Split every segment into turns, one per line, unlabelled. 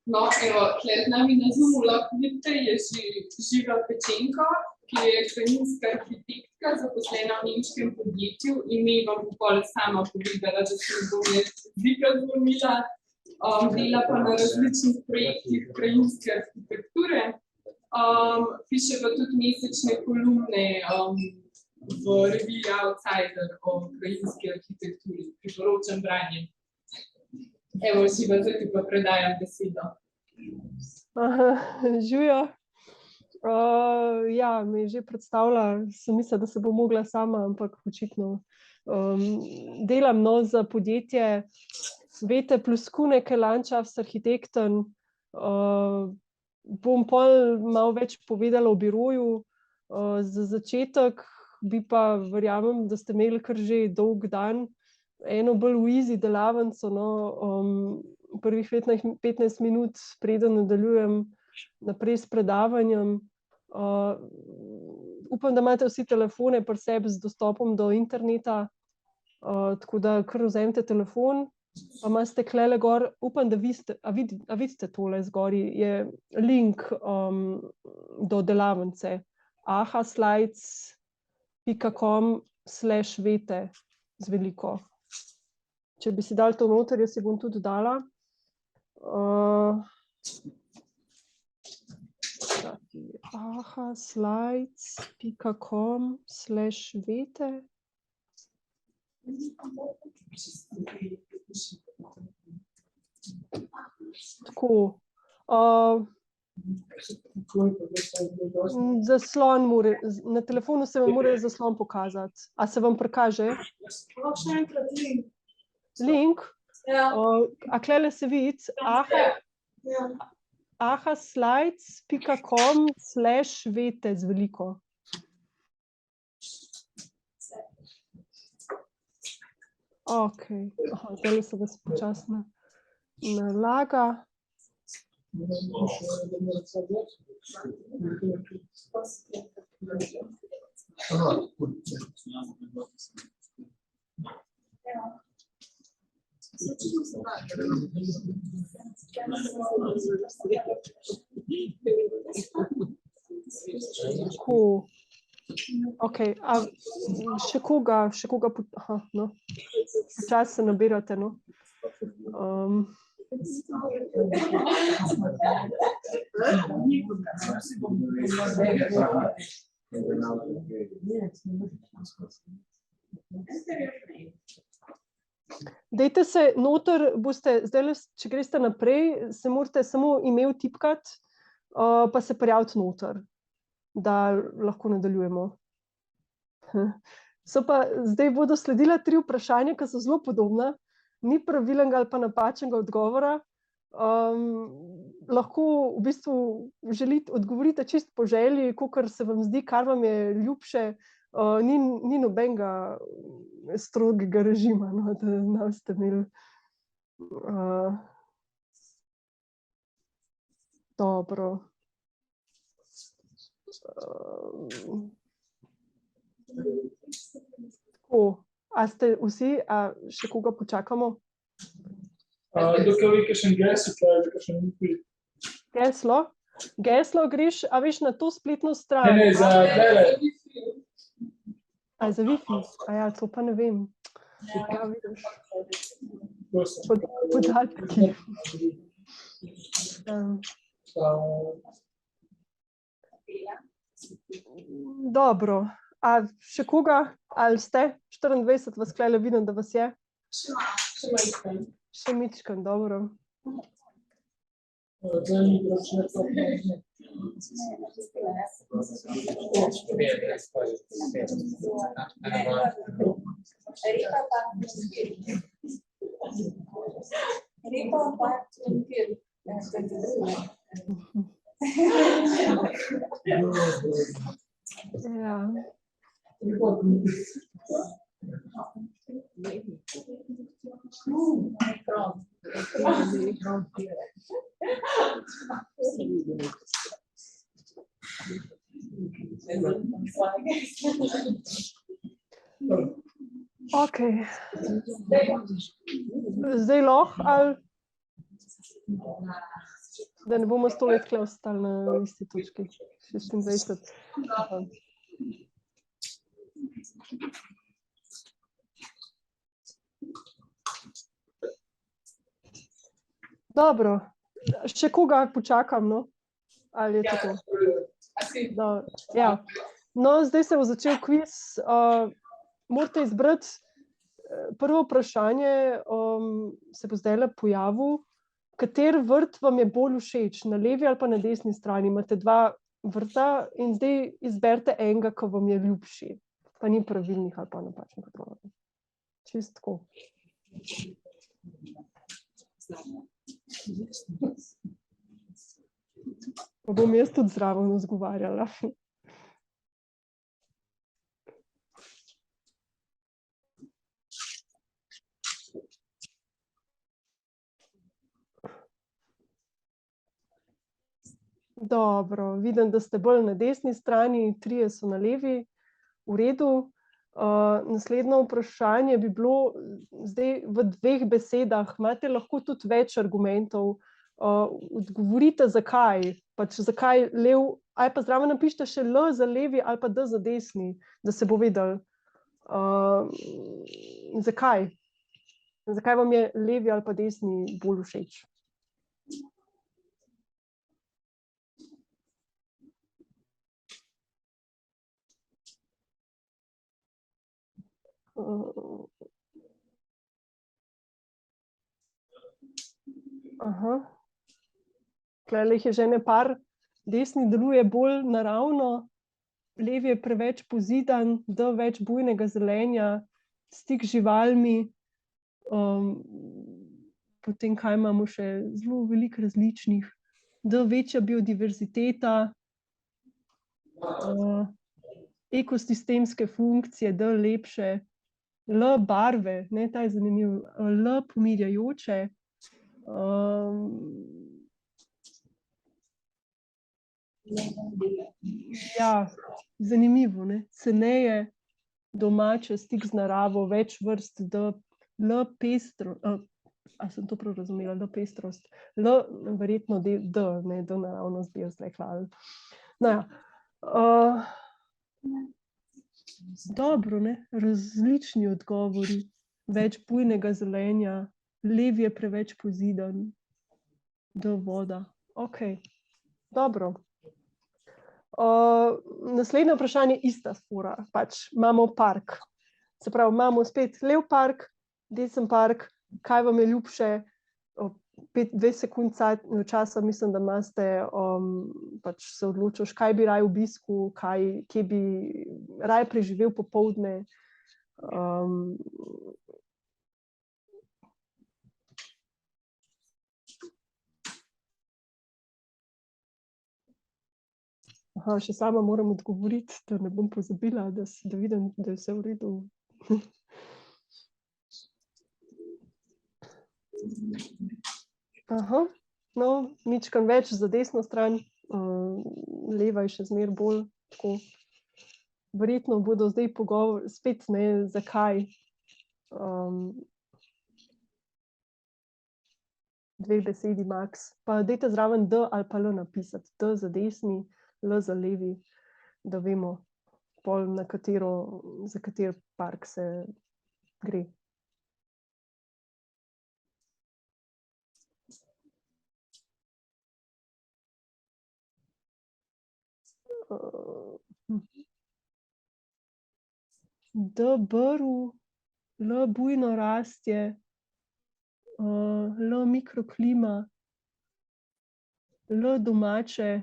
No, evo, tle z nami na Zoomu lahko vidite, je Živa Pečenko, ki je krajinska arhitektka, zaposlena v nemškem podjetju, in mi vam bolj sama povedala, da se bom jaz zika zlomila, dela pa na različnih projektih krajinske arhitekture. Piše pa tudi mesečne kolumne v reviji Outsider o krajinski arhitekturi, priporočam branje. Evo, Živa, zdaj ti pa predajam besedo.
Živjo. Ja, me je že predstavila, sem mislila, da se bom mogla sama, ampak očitno. Delam za podjetje Vete plus Kuhneke Landschaftsarchitekten. Bom pol malo več povedala o biroju. Za začetek bi pa, verjamem, da ste imeli kar že dolg dan, eno bolj v easy delavnico, prvih 15 minut, preden nadaljujem naprej s predavanjem. Upam, da imate vsi telefone pri sebi z dostopom do interneta, tako da kar vzemite telefon, pa imate klele gor, upam, da vidite tole zgori, je link do delavnice ahaslides.com/vete z veliko. Če bi si dali to noter, jaz si bom tudi dala. ahaslides.com/vete. Tako. Zaslon mora, na telefonu se vam mora zaslon pokazati. A se vam prikaže?
Še enkrat link.
Link?
Ja.
A klele se vidi? ahaslides.com/vete z veliko. Ok, zdaj se vas počasno nalaga. Tako. Ok, a še koga, no. Počas se nabirate, no. Dajte se noter, boste, zdaj, če greste naprej, se morate samo ime vtipkati, pa se prijaviti noter, da lahko nadaljujemo. Zdaj bodo sledila 3 vprašanja, ki so zelo podobna, ni pravilnega ali pa napačnega odgovora. Lahko v bistvu odgovorite čisto po želji, kakor se vam zdi, kar vam je ljubše. Ni nobenega strogega režima, no, da ne boste imeli. Dobro. Tako, a ste vsi, a še koga počakamo?
Dokaj vi kakšen geslo, kakšen wifi?
Geslo? Geslo greš, a veš, na to spletno stran?
Ne, za tele.
A za wifi? A ja, to pa ne vem. Ja, vidiš. Podatki. Dobro. A še koga? Ali ste? 24 vas klele vidim, da vas je? Še mičkan, dobro. Ja. Ok. Zdaj lahko ali? Da ne bomo 100 let tukaj ostali na isti točki. 26. Aha. Dobro, še koga počakam, no? Ali je to to? No, ja. No, zdaj se bo začel kviz. Morate izbrati prvo vprašanje, se bo zdajle pojavil. Kater vrt vam je bolj všeč, na levi ali pa na desni strani? Imate dva vrta in zdaj izberite enega, ki vam je ljubši. Pa ni pravilnih ali pa napačnih odgovorov. Čisto tako. Pa bom jaz tudi zraven odgovarjala. Dobro, vidim, da ste bolj na desni strani, 3 so na levi, v redu. Naslednje vprašanje bi bilo zdaj v 2 besedah, imate lahko tudi več argumentov, odgovorite zakaj, pač zakaj lev, ali pa zraven napišite še L za levi ali pa D za desni, da se bo vedelo. Zakaj? Zakaj vam je levi ali pa desni bolj všeč? Aha. Tukaj jih je že par, desni deluje bolj naravno, levi je preveč pozidan, D več bujnega zelenja, stik z živalmi, potem kaj imamo še, zelo veliko različnih, D večja biodiverziteta, ekosistemske funkcije, D lepše, L barve, ne, ta je zanimiv, L pomirjajoče, ja, zanimivo, ne, ceneje, domače, stik z naravo, več vrst, D, L pestro, a sem to prav razumela, L pestrost, L verjetno D, ne, D naravnost bi jaz rekla, no ja, dobro, ne, različni odgovori, več bujnega zelenja, levi je preveč pozidan, D voda, okej, dobro. Naslednje vprašanje, ista fora, pač imamo park, se pravi, imamo spet lev park, desen park, kaj vam je ljubše, 2 sekund časa, mislim, da imate, pač se odločiš, kaj bi raje obiskal, kje bi raje preživel popoldne. Aha, še sama moram odgovoriti, da ne bom pozabila, da vidim, da je vse v redu. Aha, no, mičkam več za desno stran, leva je še zmeraj bolj tako. Verjetno bodo zdaj pogovor, spet ne, zakaj. 2 besedi max, pa dajte zraven D ali pa L napisati, D za desni, L za levi, da vemo, pol na za kateri park se gre. D brv, L bujno rastje, L mikroklima, L domače,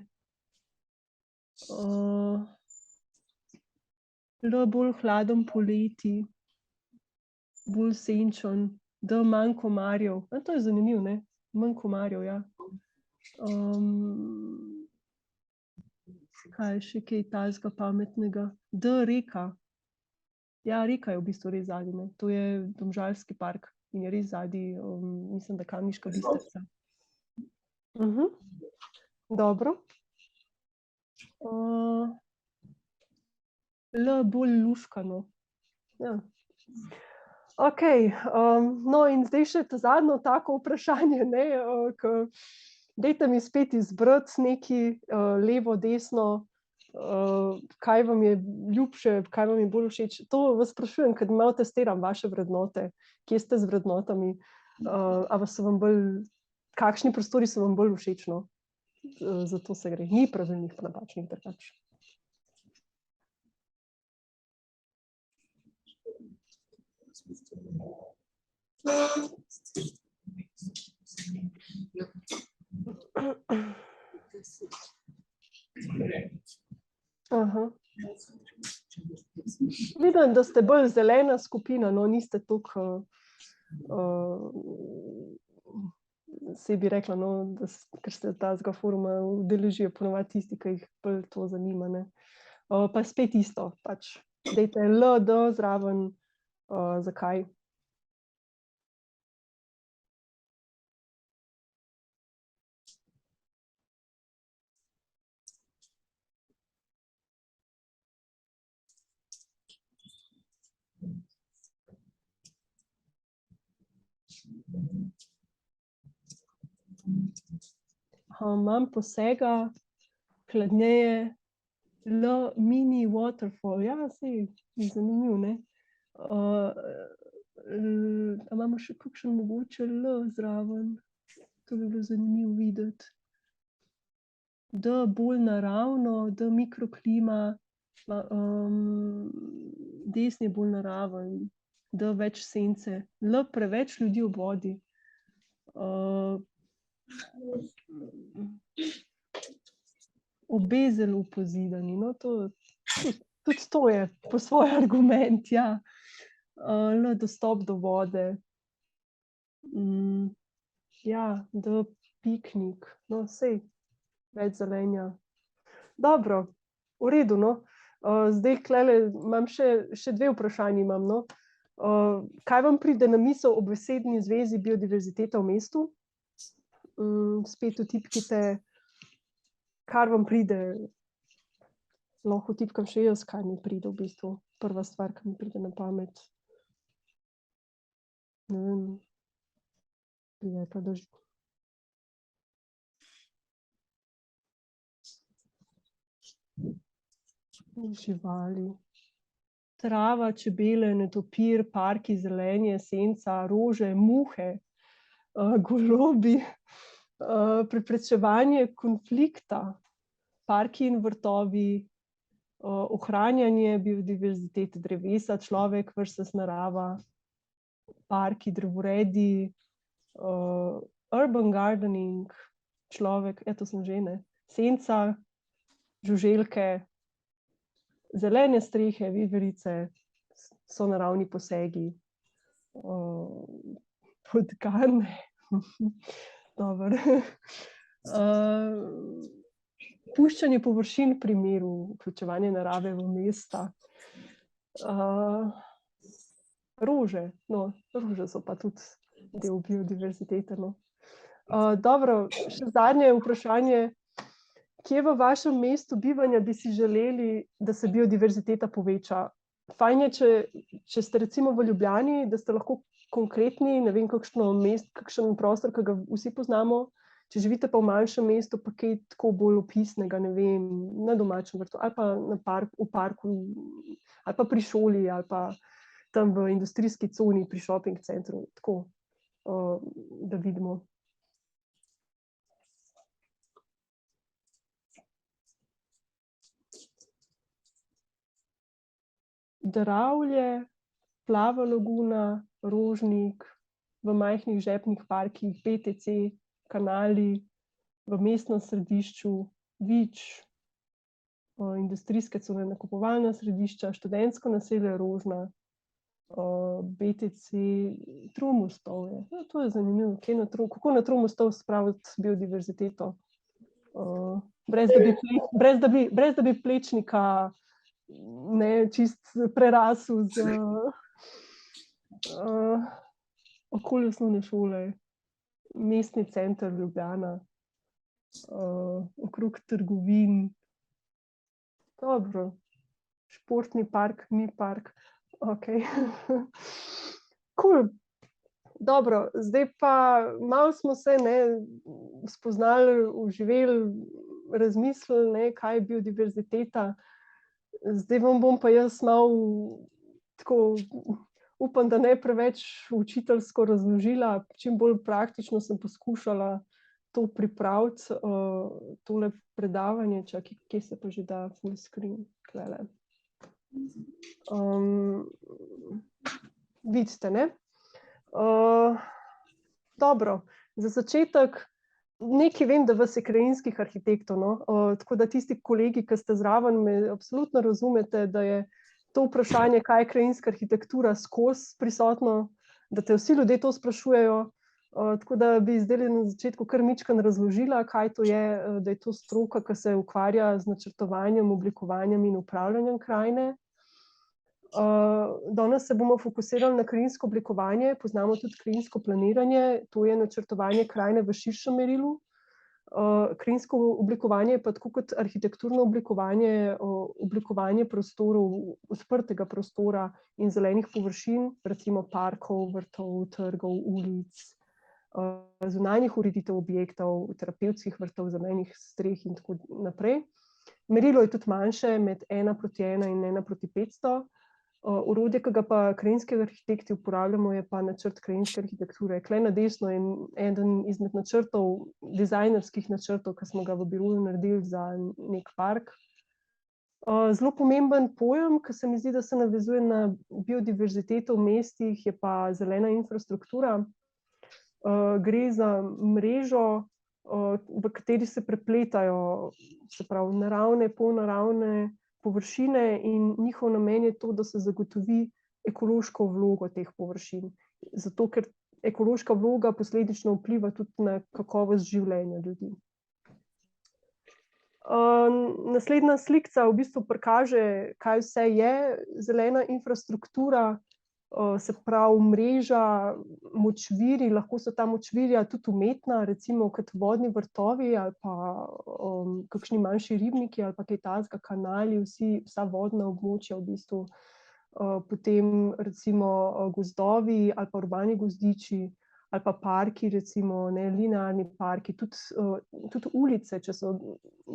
L bolj hladen poleti, bolj senčen, D manj komarjev, to je zanimivo, ne, manj komarjev, ja. Kaj še kaj takega pametnega, D reka, ja, reka je v bistvu res zadaj, ne, to je Domžalski park in je res zadaj, mislim, da Kamniška Bistrica. Dobro. L bolj luškano, ja. Okej, no in zdaj še ta zadnje tako vprašanje, ne, dajte mi spet izbrati neki levo, desno, kaj vam je ljubše, kaj vam je bolj všeč. To vas sprašujem, ker malo testiram vaše vrednote, kje ste z vrednotami, kakšni prostori so vam bolj všeč, no? Zato se gre. Ni pravilnih pa napačnih drugače. Aha. Vidim, da ste bolj zelena skupina, no, niste toliko, se bi rekla, no, ker ste tazga foruma udeležijo ponovadi tisti, ki jih bolj to zanima, ne. Pa spet isto, pač, dajte LD zraven, zakaj? Imam posega, hladneje, mini waterfall, ja, saj je zanimiv, ne. Imamo še kakšen mogoče zraven, to bi bilo zanimivo videti. Bolj naravno, mikroklima, desni je bolj naraven, več sence, preveč ljudi ob vodi. Obe zelo pozidani, no, tudi to je po svoj argument, ja. Dostop do vode. Ja, piknik, no, saj, več zelenja. Dobro, v redu, no. Zdaj tulele imam še dve vprašanji imam, no. Kaj vam pride na misel ob besedni zvezi biodiverziteta v mestu? Spet vtipkajte, kar vam pride. Lahko vtipkam še jaz, kaj mi pride v bistvu. Prva stvar, ki mi pride na pamet. Ne vem. Je pa živali. Trava, čebele, netopir, parki, zelenje, senca, rože, muhe, golobi, preprečevanje konflikta, parki in vrtovi, ohranjanje biodiverzitete drevesa, človek versus narava, parki, drevoredi, urban gardening, človek, to sem že, ne, senca, žuželke, zelene strehe, veverice, sonaravni posegi, podgane, dobro. Puščanje površin v primeru vključevanja narave v mesta. Rože, no, rože so pa tudi del biodiverzitete, no. Dobro, še zadnje vprašanje. Kje v vašem mestu bivanja bi si želeli, da se biodiverziteta poveča? Fajn je, če ste recimo v Ljubljani, da ste lahko konkretni, ne vem, kakšen prostor, ki ga vsi poznamo. Če živite pa v manjšem mestu, pa kaj tako bolj opisnega, ne vem, na domačem vrtu, ali pa v parku, ali pa pri šoli, ali pa tam v industrijski coni, pri shopping centru, tako, da vidimo. Dravlje, Plava laguna, Rožnik, v majhnih žepnih parkih, BTC, kanali, v mestnem središču, Vič, industrijske cone, nakupovalna središča, študentsko naselje Rožna, BTC, Tromostovje. To je zanimivo, kako na Tromostov spraviti biodiverziteto. Brez da bi Plečnika čist prerasel z okoli osnovne šole, mestni center Ljubljana, okrog trgovin. Dobro, športni park, ni park, okej. Cool. Dobro, zdaj pa malo smo se spoznali, uživeli, razmislili, kaj je biodiverziteta. Zdaj vam bom pa jaz malo tako, upam, da ne preveč učiteljsko razložila, čim bolj praktično sem poskušala to pripraviti, tole predavanje. Čakaj, kje se pa že da full screen? Tlele. Vidite, ne? Dobro, za začetek nekaj vem, da vas je krajinskih arhitektov, no? Tako da tisti kolegi, ki ste zraven, me absolutno razumete, da je to vprašanje, kaj je krajinska arhitektura, skozi prisotno, da te vsi ljudje to sprašujejo, tako da bi zdaj na začetku kar mičkeno razložila, kaj to je, da je to stroka, ki se ukvarja z načrtovanjem, oblikovanjem in upravljanjem krajine. Danes se bomo fokusirali na krajinsko oblikovanje, poznamo tudi krajinsko planiranje, to je načrtovanje krajine v širšem merilu. Krajinsko oblikovanje je pa tako kot arhitekturno oblikovanje, oblikovanje prostorov, odprtega prostora in zelenih površin, recimo parkov, vrtov, trgov, ulic, zunanjih ureditev objektov, terapevtskih vrtov, zelenih streh in tako naprej. Merilo je tudi manjše, med 1:1 in 1:500. Orodje, ki ga pa krajinski arhitekti uporabljamo, je pa načrt krajinske arhitekture. Tule na desno je eden izmed načrtov, dizajnerskih načrtov, ki smo ga v biroju naredili za nek park. Zelo pomemben pojem, ki se mi zdi, da se navezuje na biodiverziteto v mestih, je pa zelena infrastruktura. Gre za mrežo, v kateri se prepletajo, se pravi, naravne, polnaravne površine in njihov namen je to, da se zagotovi ekološko vlogo teh površin. Zato, ker ekološka vloga posledično vpliva tudi na kakovost življenja ljudi. Naslednja slikca v bistvu prikaže, kaj vse je zelena infrastruktura, se pravi mreža, močvirji, lahko so ta močvirja tudi umetna, recimo kot vodni vrtovi ali pa kakšni manjši ribniki ali pa kaj takega, kanali, vsa vodna območja v bistvu, potem recimo gozdovi ali pa urbani gozdiči ali pa parki, recimo linearni parki, tudi ulice, če so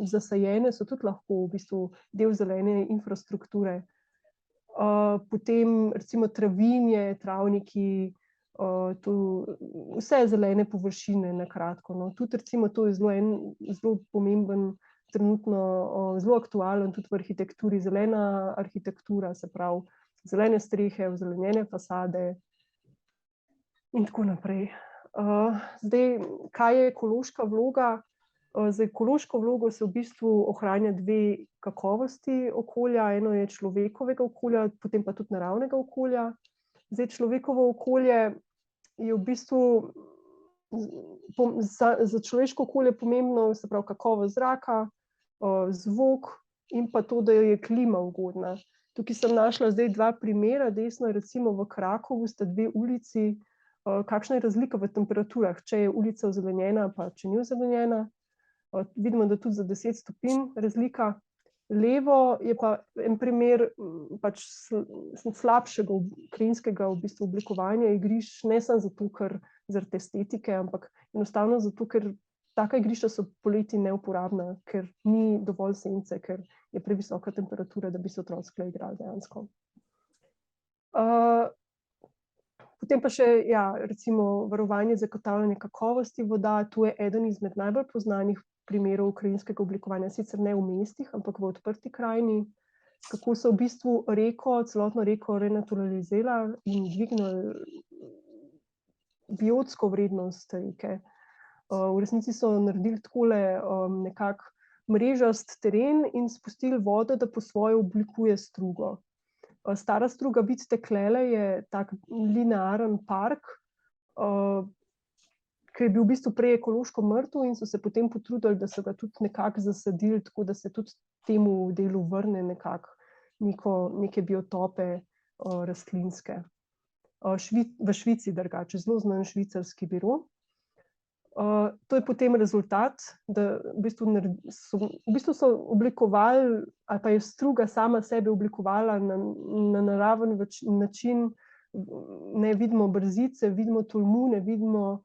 zasajene, so tudi lahko v bistvu del zelene infrastrukture. Potem recimo travinje, travniki, vse zelene površine na kratko, no. Tudi recimo to je zelo pomemben, trenutno zelo aktualen tudi v arhitekturi, zelena arhitektura, se pravi zelene strehe, ozelenjene fasade in tako naprej. Zdaj, kaj je ekološka vloga? Za ekološko vlogo se v bistvu ohranja dve kakovosti okolja, eno je človekovega okolja, potem pa tudi naravnega okolja. Zdaj, človekovo okolje je v bistvu za človeško okolje pomembno, se pravi kakovost zraka, zvok in pa to, da je klima ugodna. Tukaj sem našla zdaj dva primera, desno je recimo v Krakovu sta dve ulici, kakšna je razlika v temperaturah, če je ulica ozelenjena pa če ni ozelenjena. Vidimo, da tudi za 10 stopinj razlika. Levo je pa en primer pač slabšega krajinskega v bistvu oblikovanja igrišč, ne samo zato, ker zaradi estetike, ampak enostavno zato, ker taka igrišča so poleti neuporabna, ker ni dovolj sence, ker je previsoka temperatura, da bi se otroci tukaj igrali dejansko. Potem pa še, recimo varovanje, zagotavljanje kakovosti voda, to je eden izmed najbolj poznanih primerov krajinskega oblikovanja, sicer ne v mestih, ampak v odprti krajini, kako so v bistvu celotno reko renaturalizirali in dvignili biotsko vrednost reke. V resnici so naredili takole nekako mrežast teren in spustili vodo, da po svoje oblikuje strugo. Stara struga, vidite, tlele je tak linearen park, ki je bil v bistvu prej ekološko mrtev in so se potem potrudili, da so ga tudi nekako zasadili, tako da se tudi temu delu vrne nekako neke biotope rastlinske. V Švici drugače, zelo znan švicarski biro. To je potem rezultat, da v bistvu so oblikovali, ali pa je struga sama sebe oblikovala na naraven način ne vidimo brzice, vidimo tolmune, vidimo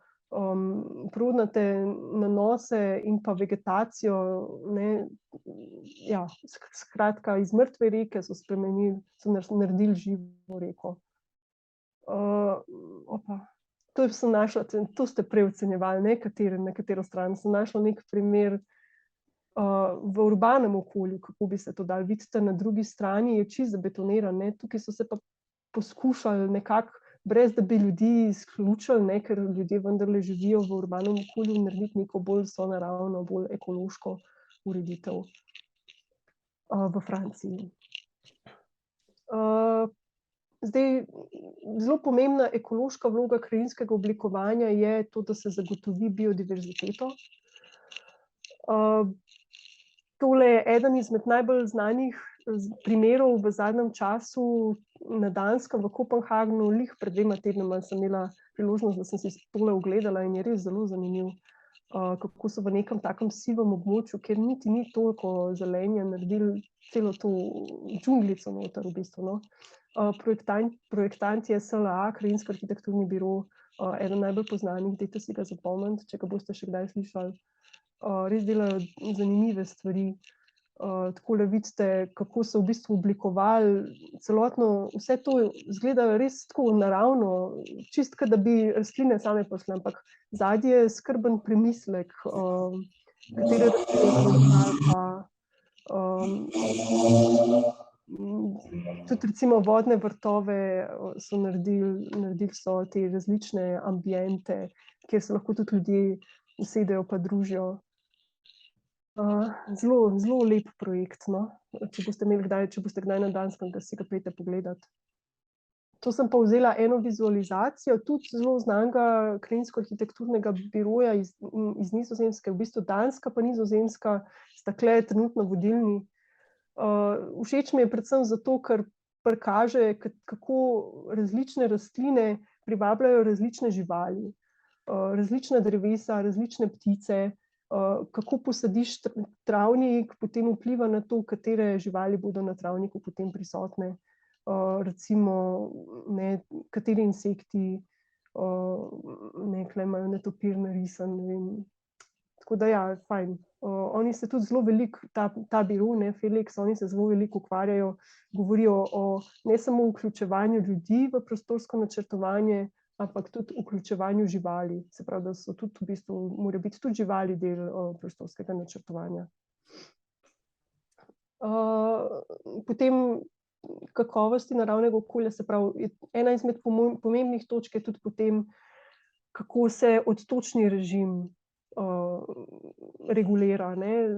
prodnate nanose in pa vegetacijo, ne, ja, skratka, iz mrtve reke so naredili živo reko. To sem našla, to ste preocenjevali, na katero stran. Sem našla nek primer v urbanem okolju, kako bi se to dalo. Vidite, na drugi strani je čisto zabetoniran, ne. Tukaj so se pa poskušali nekako, brez da bi ljudi izključili, ker ljudje vendarle živijo v urbanem okolju, narediti neko bolj sonaravno, bolj ekološko ureditev v Franciji. Zdaj, zelo pomembna ekološka vloga krajinskega oblikovanja je to, da se zagotovi biodiverziteto. Tole je eden izmed najbolj znanih primerov v zadnjem času na Danskem, v Kopenhagnu. Lih pred 2 tednoma sem imela priložnost, da sem si tole ogledala in je res zelo zanimiv, kako so v nekem takem sivem območju, kjer niti ni toliko zelenja, naredili celo to džunglico noter v bistvu, no. Projektant je SLA, Krajinsko arhitekturni biro, eden najbolj poznanih, dajte si ga zapomniti, če ga boste še kdaj slišali. Res delajo zanimive stvari. Takole vidite, kako so v bistvu oblikovali celotno, vse to izgleda res tako naravno, čisto, kot da bi rastline same prišle, ampak zadnji je skrben premislek, katere rastline tudi recimo vodne vrtove so naredili so te različne ambiente, kjer se lahko tudi ljudje usedejo pa družijo. Zelo lep projekt, no. Če boste kdaj na Danskem, da si ga pojdite pogledati. To sem pa vzela eno vizualizacijo, tudi zelo znanega krajinsko-arhitekturnega biroja iz Nizozemske, v bistvu Danska pa Nizozemska sta tule trenutno vodilni. Všeč mi je predvsem zato, ker prikaže, kako različne rastline privabljajo različne živali, različna drevesa, različne ptice, kako posadiš travnik, potem vpliva na to, katere živali bodo na travniku potem prisotne. Recimo, kateri insekti, tule imajo netopir narisan, ne vem. Tako da ja, fajn. Oni se tudi zelo veliko, ta biro, Felix, oni se zelo veliko ukvarjajo, govorijo o ne samo vključevanju ljudi v prostorsko načrtovanje, ampak tudi vključevanju živali. Se pravi, da so tudi v bistvu, morajo biti tudi živali del prostorskega načrtovanja. Potem kakovosti naravnega okolja, se pravi, ena izmed pomembnih točk je tudi potem, kako se odtočni režim regulira,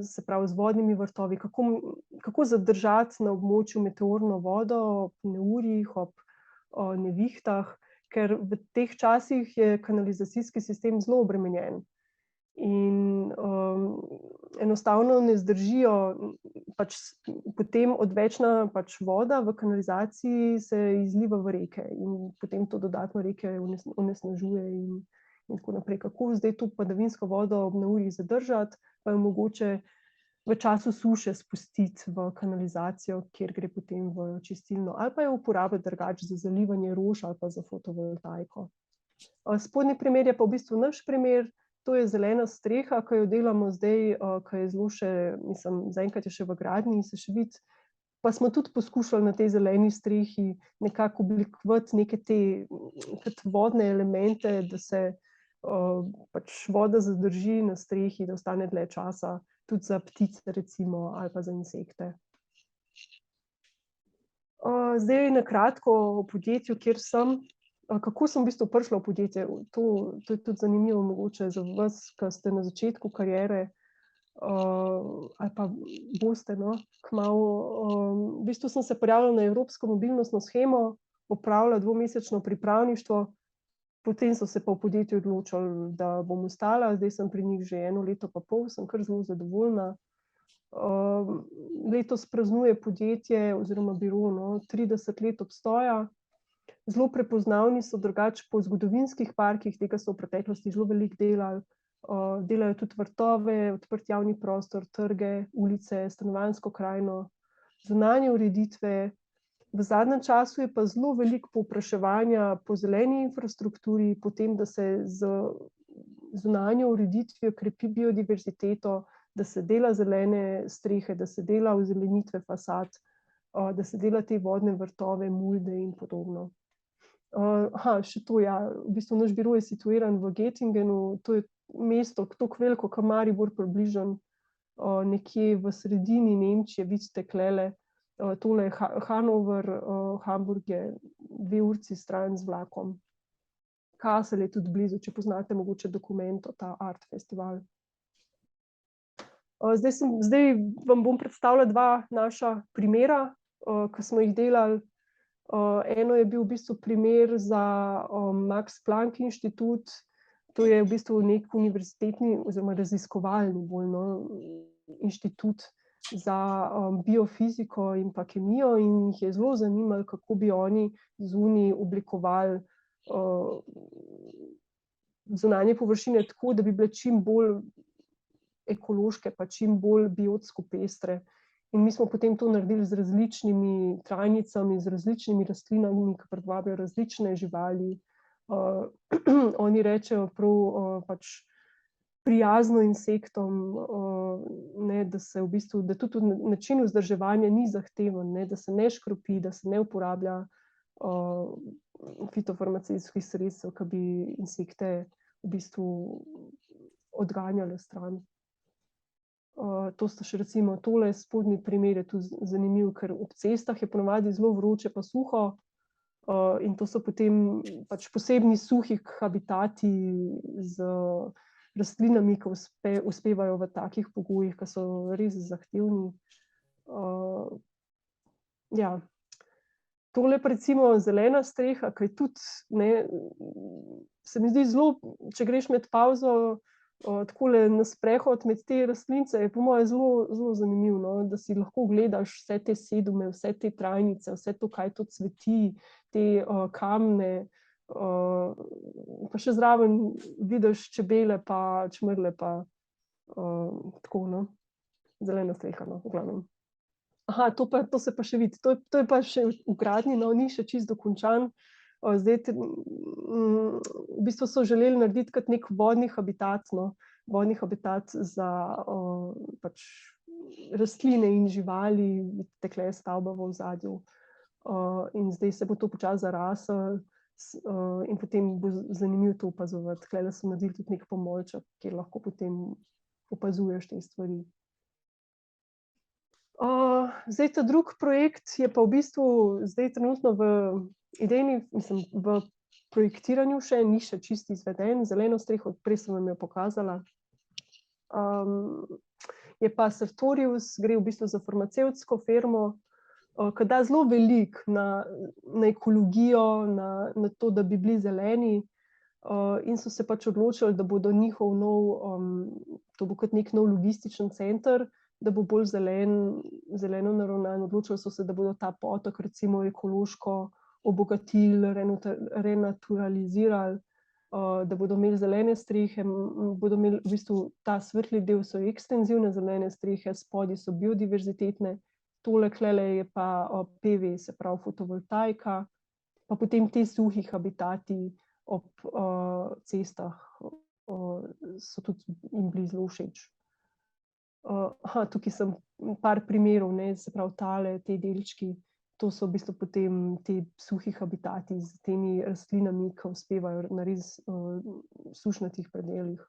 se pravi z vodnimi vrtovi, kako zadržati na območju meteorno vodo ob neurjih, ob nevihtah, ker v teh časih je kanalizacijski sistem zelo obremenjen in enostavno ne zdržijo, potem odvečna voda v kanalizaciji se izliva v reke in potem to dodatno reke onesnažuje in tako naprej. Kako zdaj to padavinsko vodo ob neurjih zadržati, pa je mogoče v času suše spustiti v kanalizacijo, kjer gre potem v čistilno, ali pa jo uporabiti drugače za zalivanje rož ali pa za fotovoltaiko. Spodnji primer je pa v bistvu naš primer, to je zelena streha, ki jo delamo zdaj, ki je zelo še, mislim, zaenkrat je še v gradnji in se še vidi, pa smo tudi poskušali na tej zeleni strehi nekako oblikovati neke te vodne elemente, da se voda zadrži na strehi, da ostane dlje časa, tudi za ptice recimo ali pa za insekte. Zdaj na kratko o podjetju, kjer sem. Kako sem v bistvu prišla v podjetje? To je tudi zanimivo mogoče za vas, ki ste na začetku kariere ali pa boste, kmalu. V bistvu sem se prijavila na Evropsko mobilnostno shemo, opravila 2-mesečno pripravništvo, potem so se pa v podjetju odločili, da bom ostala, zdaj sem pri njih že 1 leto pa pol, sem kar zelo zadovoljna. Letos praznuje podjetje oziroma biro 30 let obstoja. Zelo prepoznavni so drugače po zgodovinskih parkih, tega so v preteklosti zelo veliko delali. Delajo tudi vrtove, odprt javni prostor, trge, ulice, stanovanjsko krajino, zunanje ureditve, V zadnjem času je pa zelo veliko povpraševanja po zeleni infrastrukturi, po tem, da se z zunanjo ureditvijo krepi biodiverziteto, da se dela zelene strehe, da se dela ozelenitve fasad, da se dela te vodne vrtove, mulde in podobno. Še to, ja, v bistvu naš biro je situiran v Göttingenu, to je mesto toliko veliko, kot Maribor približno, nekje v sredini Nemčije, vidite tlele, tole je Hanover, Hamburg je 2 uri stran z vlakom. Kassel je tudi blizu, če poznate mogoče Documento, ta art festival. Zdaj vam bom predstavila 2 naša primera, ki smo jih delali. Eno je bil v bistvu primer za Max Planck inštitut, to je v bistvu nek univerzitetni oziroma raziskovalni bolj, inštitut za biofiziko in pa kemijo in jih je zelo zanimalo, kako bi oni zunaj oblikovali zunanje površine tako, da bi bile čim bolj ekološke, pa čim bolj biotsko pestre. In mi smo potem to naredili z različnimi trajnicami, z različnimi rastlinami, ki privabijo različne živali. Oni rečejo prav pač prijazno insektom, da se v bistvu, da tudi način vzdrževanja ni zahteven, da se ne škropi, da se ne uporablja fitofarmacijskih sredstev, ki bi insekte v bistvu odganjale stran. To sta še recimo tole spodnji primer je tudi zanimiv, ker ob cestah je ponavadi zelo vroče pa suho in to so potem pač posebni suhi habitati z rastlinami, ki uspevajo v takih pogojih, ki so res zahtevni. Ja. Tole pa recimo zelena streha, ki je tudi, se mi zdi zelo, če greš med pavzo takole na sprehod med te rastlince, je po moje zelo zanimiv, da si lahko gledaš vse te sedume, vse te trajnice, vse to, kaj to cveti, te kamne, pa še zraven vidiš čebele pa čmrlje pa tako, zelena streha, v glavnem. To se pa še vidi, to je pa še v gradnji, ni še čisto dokončan. Zdaj, v bistvu so želeli narediti kot nek vodni habitat, vodni habitat za pač rastline in živali, tekle je stavba v ozadju. In zdaj se bo to počasi zaraslo in potem bo zanimivo to opazovati. Tukaj so naredili tudi nek pomolček, kjer lahko potem opazuješ te stvari. Zdaj, ta drug projekt je pa v bistvu zdaj trenutno v projektiranju še, ni še čisto izveden, zeleno streho, prej sem vam jo pokazala. Je pa Sartorius, gre v bistvu za farmacevtsko firmo, ki da zelo veliko na ekologijo, na to, da bi bili zeleni in so se pač odločili, da bodo njihov to bo kot nek nov logističen center, da bo bolj zeleno naravnan. Odločili so se, da bodo ta potok recimo ekološko obogatili, renaturalizirali, da bodo imeli zelene strehe, bodo imeli v bistvu ta svetli del so ekstenzivne zelene strehe, spodaj so biodiverzitetne, tole klele je pa PV, se pravi fotovoltaika, pa potem te suhi habitati ob cestah so tudi jim bili zelo všeč. Tukaj sem par primerov, se pravi tale, te delčki, to so v bistvu potem te suhi habitati z temi rastlinami, ki uspevajo na res sušnatih predelih.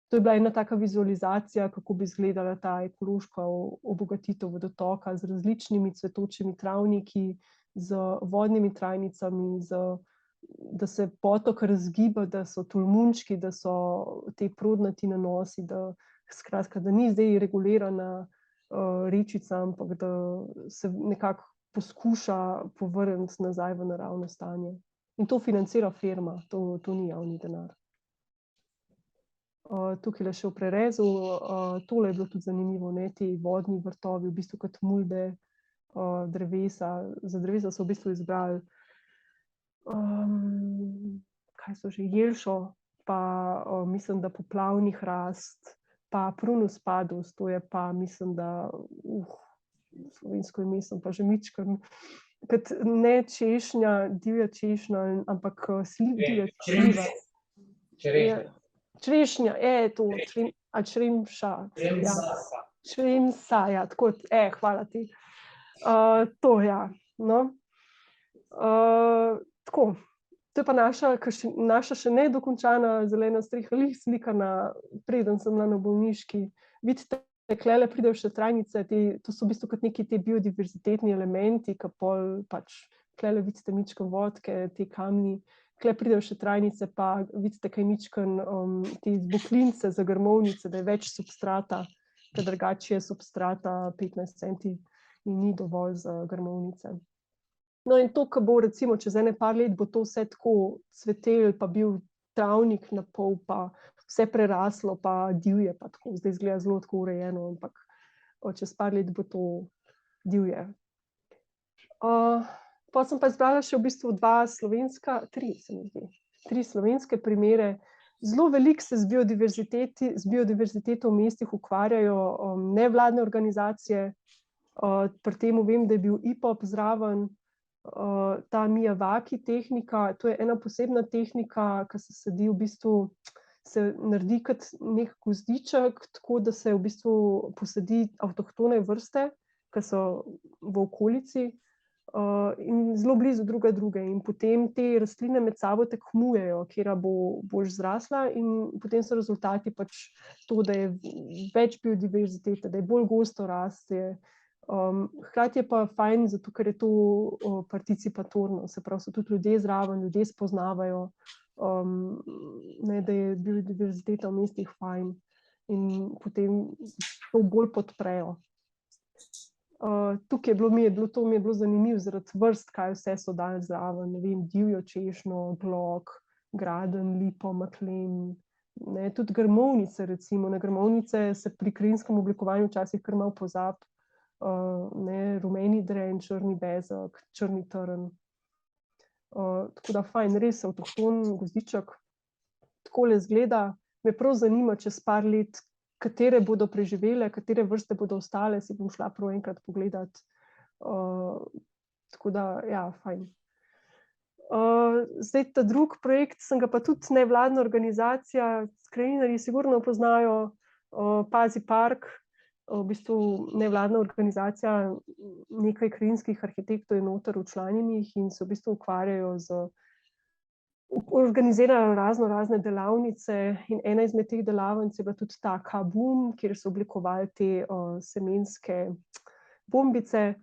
To je bila ena taka vizualizacija, kako bi izgledala ta ekološka obogatitev vodotoka z različnimi cvetočimi travniki, z vodnimi trajnicami, da se potok razgiba, da so tolmunčki, da so te prodnati nanosi, skratka, da ni zdaj regulirana rečica, ampak da se nekako poskuša povrniti nazaj v naravno stanje. In to financira firma, to ni javni denar. Tukaj je še v prerezu, tole je bilo tudi zanimivo, ti vodni vrtovi, v bistvu kot mulde, drevesa. Za drevesa so v bistvu izbrali kaj so že, jelšo, pa mislim, da poplavni hrast, pa prunus padus, to je pa, mislim, da slovensko ime sem pa že mičken, kot ne češnja, divja češnja, ampak divja sliva. Črešnja, to, čremša. Čremsa, ja, tako, hvala ti. To, ja, no. Tako, to je pa naša še nedokončana zelena streha, slikana, preden sem bila na bolniški. Vidite, klele pridejo še trajnice, to so v bistvu kot neki te biodiverzitetni elementi, ki pol pač, klele vidite mičken vodke, te kamni, kle pridejo še trajnice, pa vidite kaj mičken te zboklince za grmovnice, da je več substrata, ker drugače je substrata 15 centi in ni dovolj za grmovnice. No in to, ko bo recimo čez ene par let, bo to vse tako cvetel, pa bil travnik na pol, pa vse preraslo, pa divje, pa tako, zdaj izgleda zelo tako urejeno, ampak čez par let bo to divje. Pa sem pa izbrala še v bistvu tri slovenske primere. Zelo veliko se z biodiverziteto v mestih ukvarjajo nevladne organizacije. Pri tem vem, da je bil IPOP zraven, ta Miyawaki tehnika, to je ena posebna tehnika, ki se sedi v bistvu, se naredi kot nek gozdiček, tako da se v bistvu posadi avtohtone vrste, ki so v okolici in zelo blizu druge. In potem te rastline med sabo tekmujejo, katera bo boljš zrasla, in potem so rezultati pač to, da je več biodiverzitete, da je bolj gosto raste. Hkrati je pa fajn, zato ker je to participatorno, se pravi, so tudi ljudje zraven, ljudje spoznavajo, da je biodiverziteta v mestih fajn in potem to bolj podprejo. Tukaj mi je bilo zanimivo zaradi vrst, kaj vse so dali zraven, ne vem, divjo češnjo, glog, graden, lipo, maklen, tudi grmovnice recimo, na grmovnice se pri krajinskem oblikovanju včasih kar malo pozabi. Rumeni dren, črni bezeg, črni trn. Tako da fajn, res avtohton gozdiček. Takole izgleda, me prav zanima čez par let, katere bodo preživele, katere vrste bodo ostale, si bom šla prav enkrat pogledat. Tako da, ja, fajn. Zdaj ta drug projekt, sem ga pa tudi nevladna organizacija, krajinarji sigurno poznajo, Pazi park, v bistvu nevladna organizacija, nekaj krajinskih arhitektov je noter včlanjenih in se v bistvu ukvarjajo organizirajo razne delavnice in ena izmed teh delavnic je bila tudi ta K-Boom, kjer so oblikovali te semenske bombice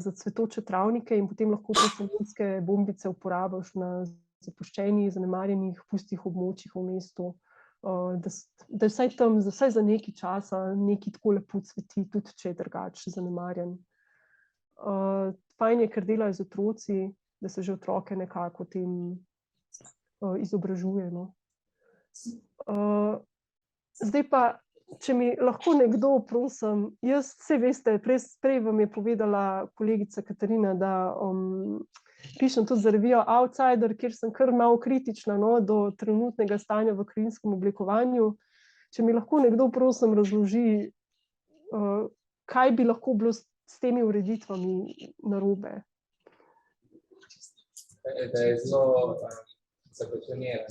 za cvetoče travnike in potem lahko te semenske bombice uporabiš na zapuščenih, zanemarjenih, pustih območjih v mestu. Da vsaj tam, vsaj za nekaj časa, nekaj tako lepo cveti, tudi če je drugače zanemarjen. Fajn je, ker delajo z otroci, da se že otroke nekako tem izobražuje. Zdaj pa, če mi lahko nekdo, prosim, jaz, saj veste, prej vam je povedala kolegica Katarina, da pišem tudi za revijo Outsider, kjer sem kar malo kritična do trenutnega stanja v krajinskem oblikovanju. Če mi lahko nekdo, prosim, razloži, kaj bi lahko bilo s temi ureditvami narobe.
Da je zelo zabetoniran.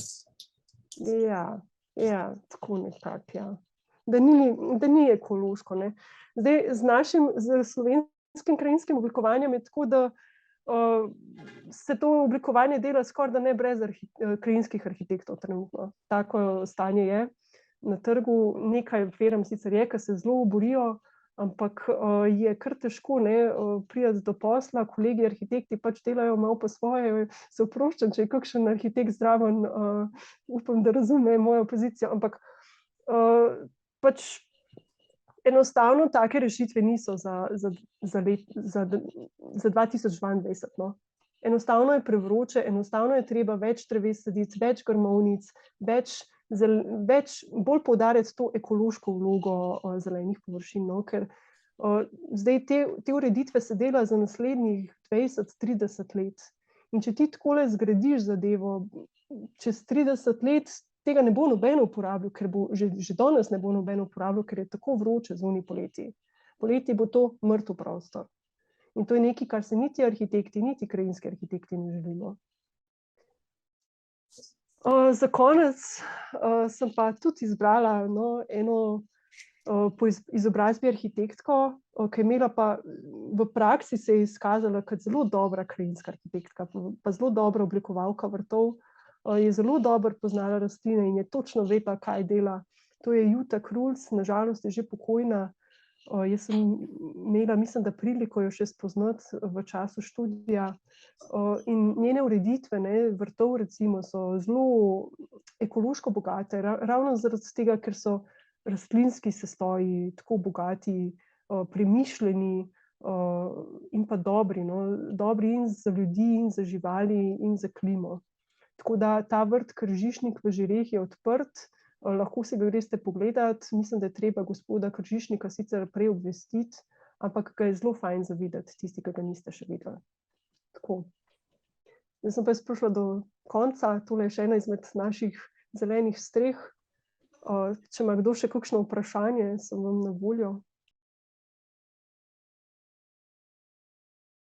Ja, tako nekako, ja. Da ni ekološko, ne. Zdaj, z slovenskim krajinskim oblikovanjem je tako, da se to oblikovanje dela skoraj da ne brez krajinskih arhitektov trenutno. Tako stanje je na trgu, nekaj firm sicer je, ki se zelo borijo, ampak je kar težko priti do posla, kolegi arhitekti pač delajo malo po svoje, se oproščam, če je kakšen arhitekt zraven, upam, da razume mojo pozicijo, ampak pač enostavno take rešitve niso za 2022, no. Enostavno je prevroče, enostavno je treba več dreves saditi, več grmovnic, bolj poudarjati to ekološko vlogo zelenih površin, no, ker zdaj te ureditve se dela za naslednjih 20-30 let. In če ti takole zgradiš zadevo, čez 30 let tega ne bo noben uporabljal, ker bo že danes ne bo noben uporabljal, ker je tako vroče zunaj poleti. poleti bo to mrtev prostor. In to je nekaj, kar se niti arhitekti, niti krajinski arhitekti ne želimo. Za konec sem pa tudi izbrala eno po izobrazbi arhitektko, ki je imela pa v praksi se je izkazala kot zelo dobra krajinska arhitektka, pa zelo dobra oblikovalka vrtov, je zelo dobro poznala rastline in je točno vedela, kaj dela. To je Jutta Krulc, nažalost je že pokojna. Jaz sem imela, mislim, da priliko jo še spoznati v času študija. In njene ureditve vrtov recimo so zelo ekološko bogate, ravno zaradi tega, ker so rastlinski sestoji tako bogati, premišljeni in pa dobri, dobri in za ljudi, in za živali, in za klimo. Tako da ta vrt Kržišnik v Žireh je odprt, lahko si ga greste pogledati, mislim, da je treba gospoda Kržišnika sicer prej obvestiti, ampak ga je zelo fajn za videti, tisti, ki ga niste še videli. Tako. Zdaj sem pa prišla do konca, tole je še ena izmed naših zelenih streh. Če ima kdo še kakšno vprašanje, sem vam na voljo.